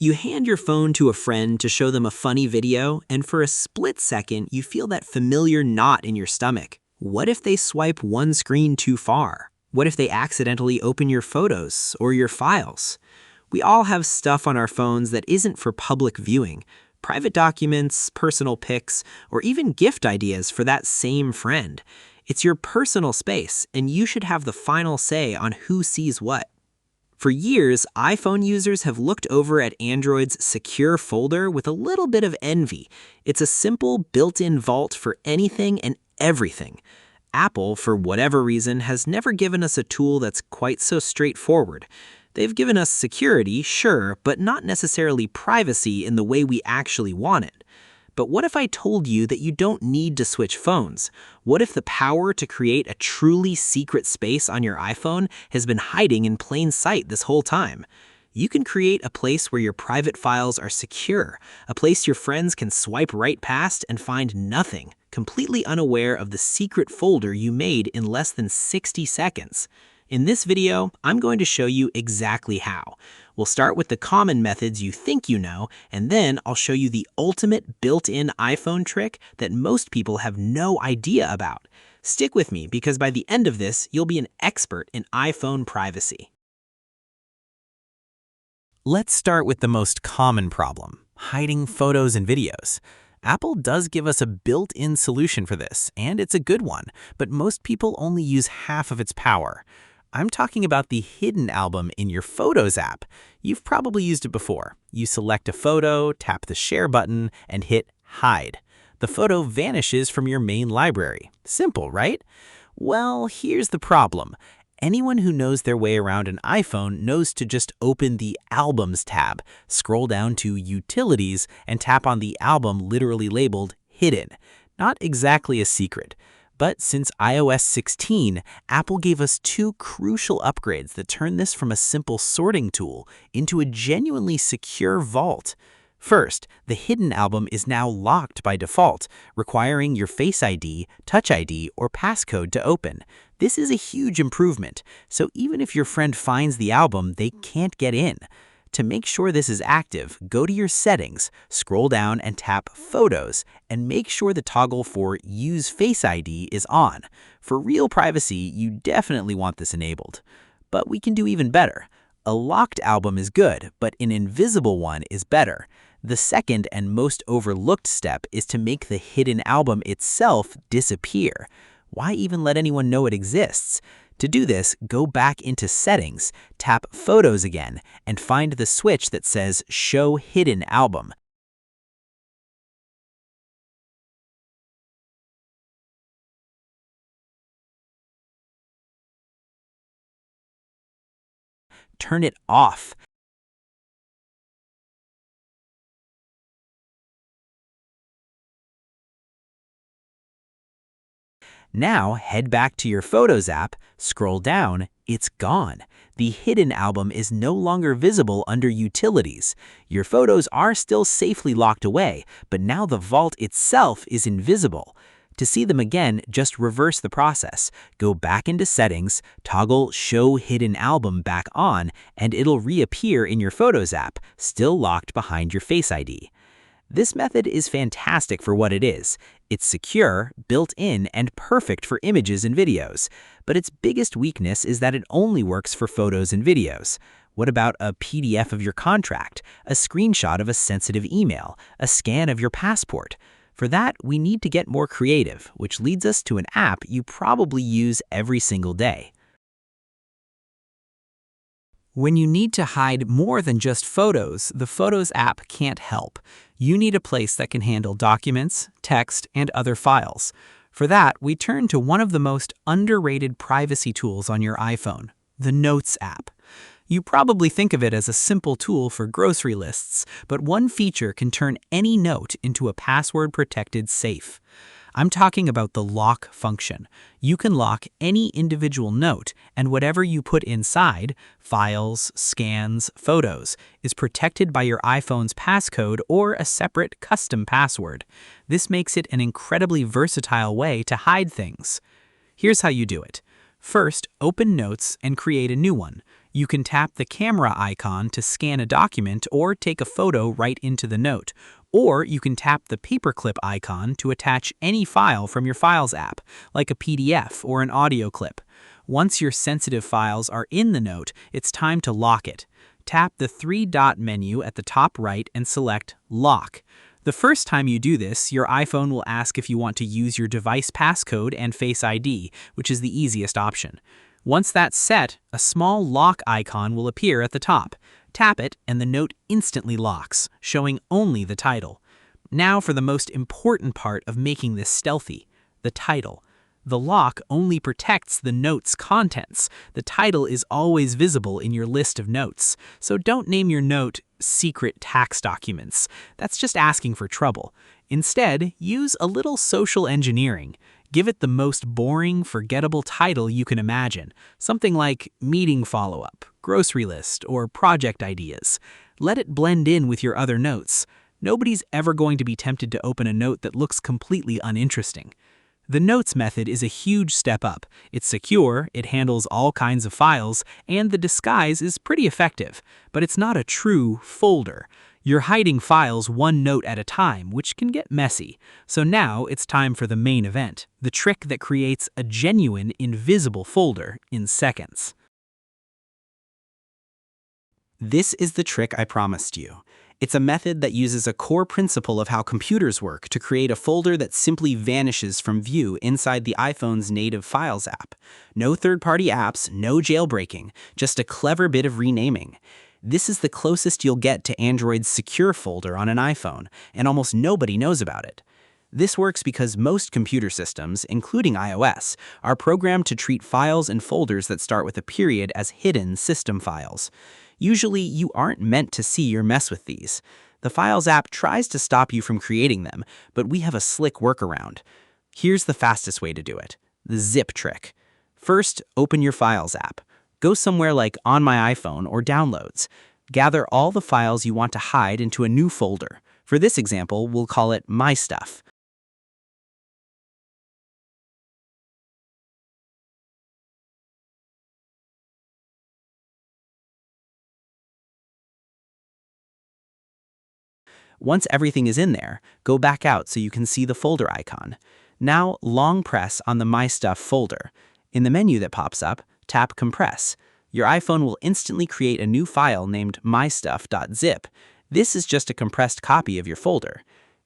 You hand your phone to a friend to show them a funny video, and for a split second, you feel that familiar knot in your stomach. What if they swipe one screen too far? What if they accidentally open your photos or your files? We all have stuff on our phones that isn't for public viewing. Private documents, personal pics, or even gift ideas for that same friend. It's your personal space, and you should have the final say on who sees what. For years, iPhone users have looked over at Android's secure folder with a little bit of envy. It's a simple built-in vault for anything and everything. Apple, for whatever reason, has never given us a tool that's quite so straightforward. They've given us security, sure, but not necessarily privacy in the way we actually want it. But what if I told you that you don't need to switch phones? What if the power to create a truly secret space on your iPhone has been hiding in plain sight this whole time? You can create a place where your private files are secure, a place your friends can swipe right past and find nothing, completely unaware of the secret folder you made in less than 60 seconds. In this video, I'm going to show you exactly how. We'll start with the common methods you think you know, and then I'll show you the ultimate built-in iPhone trick that most people have no idea about. Stick with me because by the end of this, you'll be an expert in iPhone privacy. Let's start with the most common problem, hiding photos and videos. Apple does give us a built-in solution for this, and it's a good one, but most people only use half of its power. I'm talking about the hidden album in your Photos app. You've probably used it before. You select a photo, tap the share button, and hit hide. The photo vanishes from your main library. Simple, right? Well, here's the problem. Anyone who knows their way around an iPhone knows to just open the Albums tab, scroll down to Utilities, and tap on the album literally labeled Hidden. Not exactly a secret. But since iOS 16, Apple gave us two crucial upgrades that turn this from a simple sorting tool into a genuinely secure vault. First, the hidden album is now locked by default, requiring your Face ID, Touch ID, or passcode to open. This is a huge improvement, so even if your friend finds the album, they can't get in. To make sure this is active, go to your settings, scroll down and tap Photos, and make sure the toggle for Use Face ID is on. For real privacy, you definitely want this enabled. But we can do even better. A locked album is good, but an invisible one is better. The second and most overlooked step is to make the hidden album itself disappear. Why even let anyone know it exists? To do this, go back into Settings, tap Photos again, and find the switch that says Show Hidden Album. Turn it off. Now head back to your Photos app, scroll down, it's gone. The hidden album is no longer visible under Utilities. Your photos are still safely locked away, but now the vault itself is invisible. To see them again, just reverse the process. Go back into Settings, toggle Show Hidden Album back on, and it'll reappear in your Photos app, still locked behind your Face ID. This method is fantastic for what it is. It's secure, built-in, and perfect for images and videos. But its biggest weakness is that it only works for photos and videos. What about a PDF of your contract, a screenshot of a sensitive email, a scan of your passport? For that, we need to get more creative, which leads us to an app you probably use every single day. When you need to hide more than just photos, the Photos app can't help. You need a place that can handle documents, text, and other files. For that, we turn to one of the most underrated privacy tools on your iPhone, the Notes app. You probably think of it as a simple tool for grocery lists, but one feature can turn any note into a password-protected safe. I'm talking about the lock function. You can lock any individual note, and whatever you put inside, files, scans, photos, is protected by your iPhone's passcode or a separate custom password. This makes it an incredibly versatile way to hide things. Here's how you do it. First, open Notes and create a new one. You can tap the camera icon to scan a document or take a photo right into the note. Or you can tap the paperclip icon to attach any file from your Files app, like a PDF or an audio clip. Once your sensitive files are in the note, it's time to lock it. Tap the three-dot menu at the top right and select Lock. The first time you do this, your iPhone will ask if you want to use your device passcode and Face ID, which is the easiest option. Once that's set, a small lock icon will appear at the top. Tap it, and the note instantly locks, showing only the title. Now for the most important part of making this stealthy, the title. The lock only protects the note's contents. The title is always visible in your list of notes. So don't name your note Secret Tax Documents. That's just asking for trouble. Instead, use a little social engineering. Give it the most boring, forgettable title you can imagine. Something like Meeting Follow-Up, Grocery List, or Project Ideas. Let it blend in with your other notes. Nobody's ever going to be tempted to open a note that looks completely uninteresting. The Notes method is a huge step up. It's secure, it handles all kinds of files, and the disguise is pretty effective. But it's not a true folder. You're hiding files one note at a time, which can get messy. So now it's time for the main event, the trick that creates a genuine invisible folder in seconds. This is the trick I promised you. It's a method that uses a core principle of how computers work to create a folder that simply vanishes from view inside the iPhone's native Files app. No third-party apps, no jailbreaking, just a clever bit of renaming. This is the closest you'll get to Android's secure folder on an iPhone, and almost nobody knows about it. This works because most computer systems, including iOS, are programmed to treat files and folders that start with a period as hidden system files. Usually, you aren't meant to see or mess with these. The Files app tries to stop you from creating them, but we have a slick workaround. Here's the fastest way to do it, the zip trick. First, open your Files app. Go somewhere like On My iPhone or Downloads. Gather all the files you want to hide into a new folder. For this example, we'll call it My Stuff. Once everything is in there, go back out so you can see the folder icon. Now, long press on the My Stuff folder. In the menu that pops up, tap Compress. Your iPhone will instantly create a new file named mystuff.zip. This is just a compressed copy of your folder.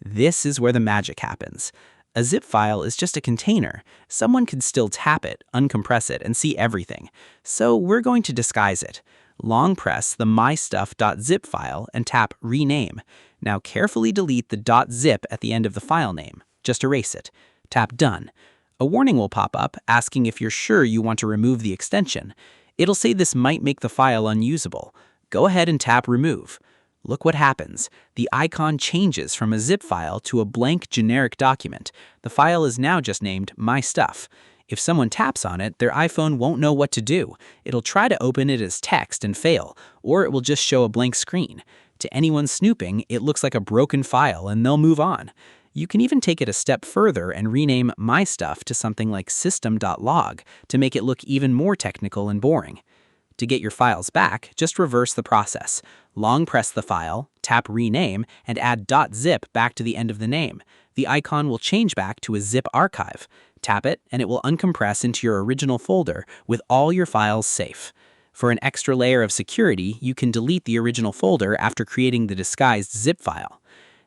This is where the magic happens. A zip file is just a container. Someone could still tap it, uncompress it, and see everything. So we're going to disguise it. Long press the mystuff.zip file and tap Rename. Now carefully delete the .zip at the end of the file name. Just erase it. Tap Done. A warning will pop up asking if you're sure you want to remove the extension. It'll say this might make the file unusable. Go ahead and tap Remove. Look what happens. The icon changes from a zip file to a blank generic document. The file is now just named My Stuff. If someone taps on it, their iPhone won't know what to do. It'll try to open it as text and fail, or it will just show a blank screen. To anyone snooping, it looks like a broken file and they'll move on. You can even take it a step further and rename My Stuff to something like system.log to make it look even more technical and boring. To get your files back, just reverse the process. Long press the file, tap Rename, and add .zip back to the end of the name. The icon will change back to a zip archive. Tap it, and it will uncompress into your original folder with all your files safe. For an extra layer of security, you can delete the original folder after creating the disguised zip file.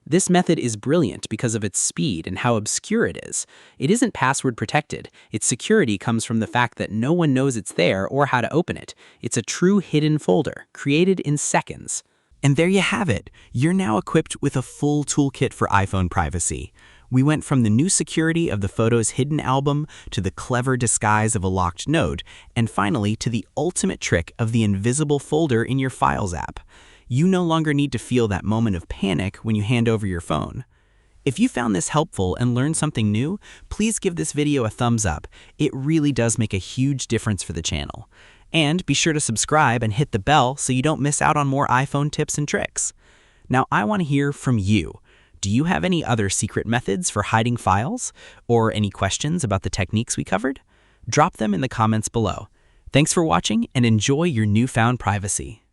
This method is brilliant because of its speed and how obscure it is. It isn't password protected. Its security comes from the fact that no one knows it's there or how to open it. It's a true hidden folder, created in seconds. And there you have it. You're now equipped with a full toolkit for iPhone privacy. We went from the new security of the Photos hidden album to the clever disguise of a locked note, and finally to the ultimate trick of the invisible folder in your Files app. You no longer need to feel that moment of panic when you hand over your phone. If you found this helpful and learned something new, please give this video a thumbs up. It really does make a huge difference for the channel. And be sure to subscribe and hit the bell so you don't miss out on more iPhone tips and tricks. Now I want to hear from you. Do you have any other secret methods for hiding files? Or any questions about the techniques we covered? Drop them in the comments below. Thanks for watching and enjoy your newfound privacy.